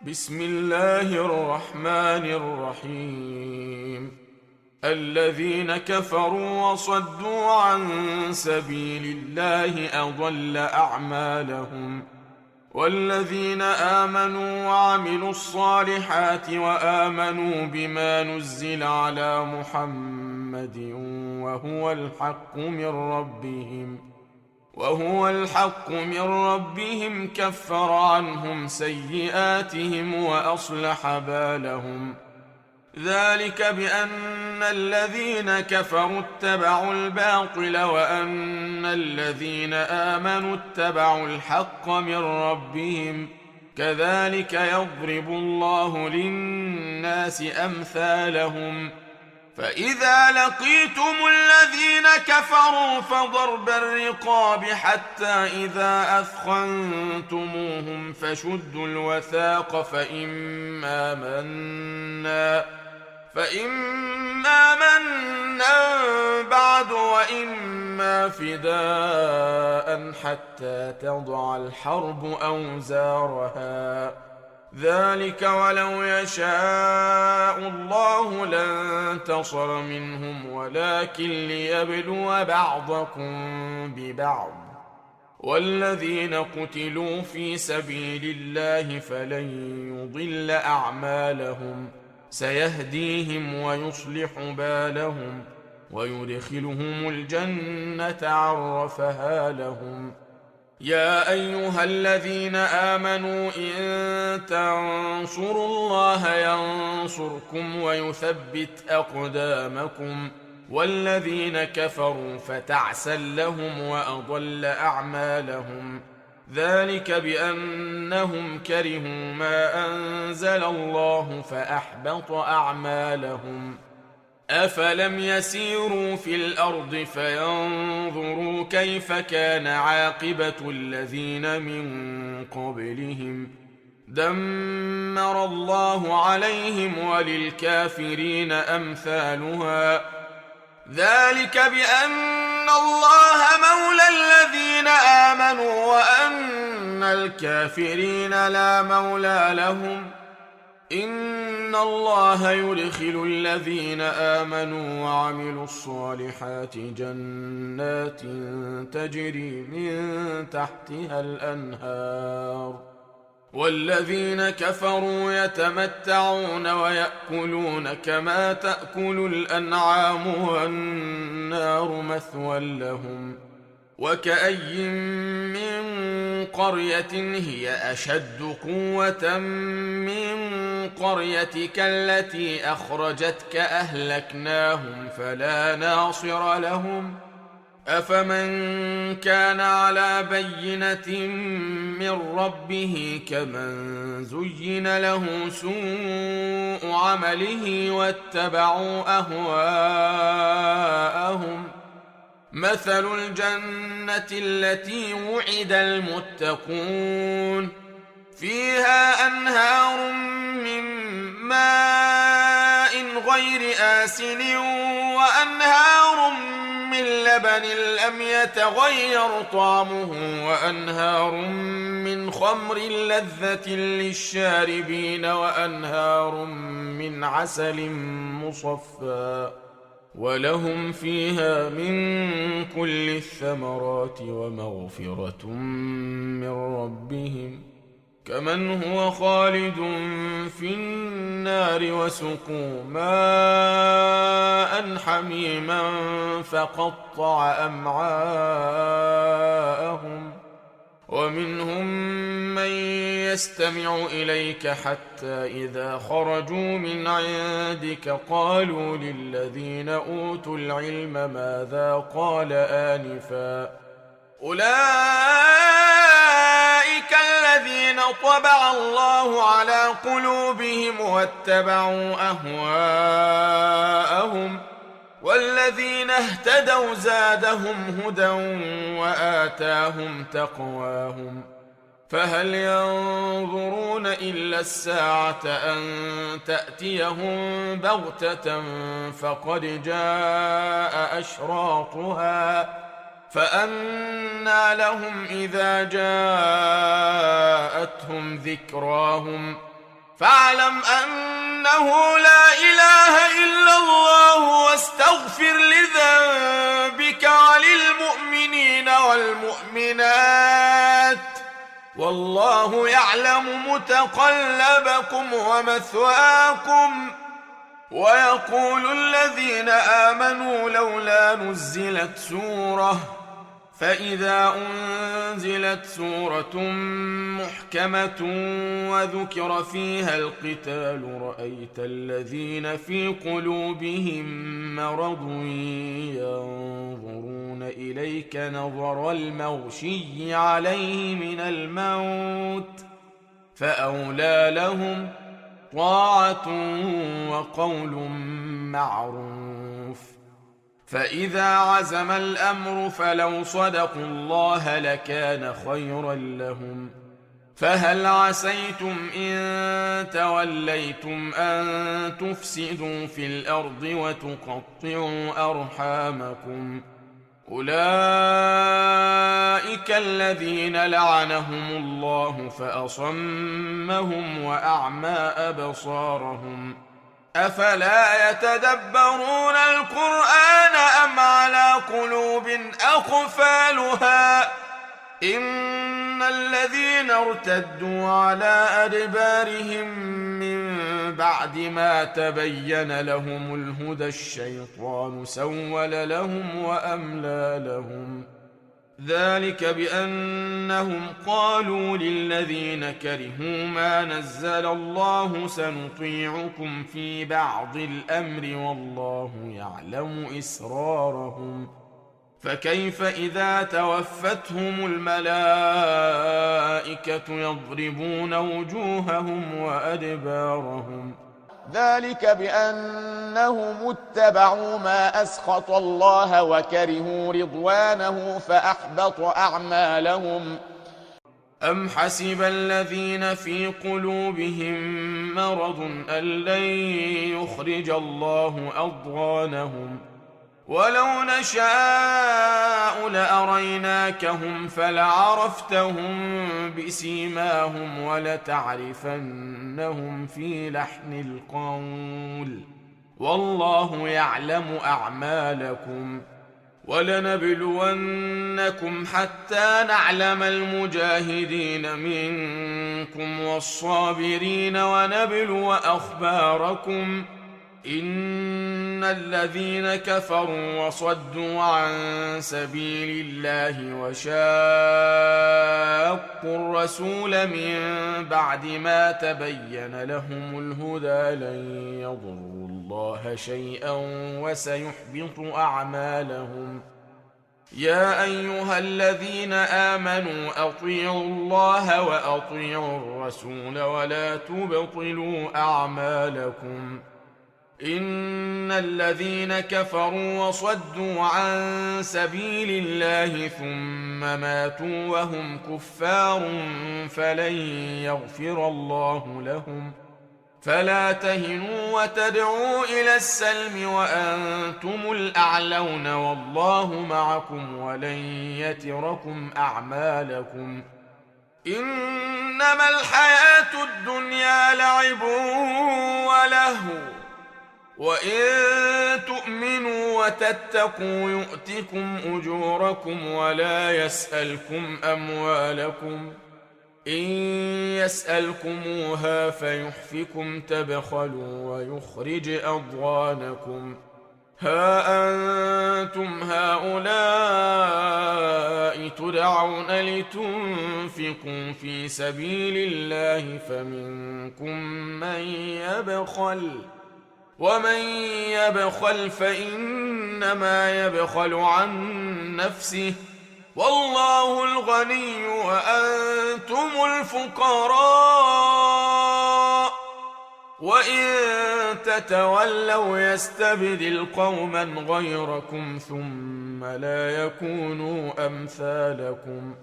بسم الله الرحمن الرحيم. الذين كفروا وصدوا عن سبيل الله أضل أعمالهم، والذين آمنوا وعملوا الصالحات وآمنوا بما نزل على محمد وهو الحق من ربهم كفر عنهم سيئاتهم وأصلح بالهم. ذلك بأن الذين كفروا اتبعوا الباطل وأن الذين آمنوا اتبعوا الحق من ربهم، كذلك يضرب الله للناس أمثالهم. فإذا لقيتم الذين كفروا فضرب الرقاب حتى إذا أثخنتموهم فشدوا الوثاق فإما منا بعد وإما فداء حتى تضع الحرب أوزارها. ذلك ولو يشاء الله لانتصر منهم ولكن ليبلو بعضكم ببعض. والذين قتلوا في سبيل الله فلن يضل أعمالهم، سيهديهم ويصلح بالهم ويدخلهم الجنة عرفها لهم. يا أيها الذين آمنوا إن تنصروا الله ينصركم ويثبت أقدامكم. والذين كفروا فتعسا لهم وأضل أعمالهم. ذلك بأنهم كرهوا ما أنزل الله فأحبط أعمالهم. أفلم يسيروا في الأرض فينظروا كيف كان عاقبة الذين من قبلهم، دمر الله عليهم وللكافرين أمثالها. ذلك بأن الله مولى الذين آمنوا وأن الكافرين لا مولى لهم. إن الله يدخل الذين آمنوا وعملوا الصالحات جنات تجري من تحتها الأنهار، والذين كفروا يتمتعون ويأكلون كما تأكل الأنعام والنار مثوى لهم. وكأي من قرية هي أشد قوة من قريتك التي أخرجتك أهلكناهم فلا ناصر لهم. أفمن كان على بينة من ربه كمن زين له سوء عمله واتبعوا أهواءهم. مثل الجنة التي وعد المتقون فيها أنهار من ماء غير آسن وأنهار من لبن لم يتغير طعمه وأنهار من خمر لذة للشاربين وأنهار من عسل مصفى ولهم فيها من كل الثمرات ومغفرة من ربهم كمن هو خالد في النار وسقوا ماء حميما فقطع أمعاءهم. ومنهم من يستمع إليك حتى إذا خرجوا من عندك قالوا للذين أوتوا العلم ماذا قال آنفا أولئك الذين طبع الله على قلوبهم واتبعوا أهواءهم. والذين اهتدوا زادهم هدى وآتاهم تقواهم. فهل ينظرون إلا الساعة أن تأتيهم بغتة فقد جاء أشراطها فأنى لهم إذا جاءتهم ذكراهم فاعلم أنه لا إله إلا الله واستغفر لذنبك وللمؤمنين والمؤمنات والله يعلم متقلبكم ومثواكم. ويقول الذين آمنوا لولا نزلت سورة فإذا أنزلت سورة محكمة وذكر فيها القتال رأيت الذين في قلوبهم مرض ينظرون إليك نظر المغشي عليه من الموت فأولى لهم طاعة وقول معروف. فإذا عزم الأمر فلو صدقوا الله لكان خيرا لهم. فهل عسيتم إن توليتم أن تفسدوا في الأرض وتقطعوا أرحامكم أولئك الذين لعنهم الله فأصمهم وأعمى أبصارهم أفلا يتدبرون القرآن أم على قلوب أقفالها إن الذين ارتدوا على أدبارهم من بعد ما تبين لهم الهدى الشيطان سول لهم وأملى لهم ذلك بأنهم قالوا للذين كرهوا ما نزل الله سنطيعكم في بعض الأمر والله يعلم إسرارهم فكيف إذا توفتهم الملائكة يضربون وجوههم وأدبارهم ذلك بأنهم اتبعوا ما أسخط الله وكرهوا رضوانه فأحبط أعمالهم. أم حسب الذين في قلوبهم مرض أن لن يخرج الله أضغانهم ولو نشاء لأريناكهم فلعرفتهم بسيماهم ولتعرفنهم في لحن القول والله يعلم أعمالكم ولنبلونكم حتى نعلم المجاهدين منكم والصابرين ونبلو أخباركم إن الذين كفروا وصدوا عن سبيل الله وشاقوا الرسول من بعد ما تبين لهم الهدى لن يضروا الله شيئا وسيحبط أعمالهم. يا أيها الذين آمنوا أطيعوا الله وأطيعوا الرسول ولا تبطلوا أعمالكم إن الذين كفروا وصدوا عن سبيل الله ثم ماتوا وهم كفار فلن يغفر الله لهم فلا تهنوا وتدعوا إلى السلم وأنتم الأعلون والله معكم ولن يتركم أعمالكم إنما الحياة الدنيا لعب ولهو وإن تؤمنوا وتتقوا يؤتكم أجوركم ولا يسألكم أموالكم إن يسألكموها فيحفكم تبخلوا ويخرج أضغانكم ها أنتم هؤلاء تدعون لتنفقوا في سبيل الله فمنكم من يبخل ومن يبخل فإنما يبخل عن نفسه والله الغني وأنتم الفقراء وإن تتولوا يستبدل قوما غيركم ثم لا يكونوا أمثالكم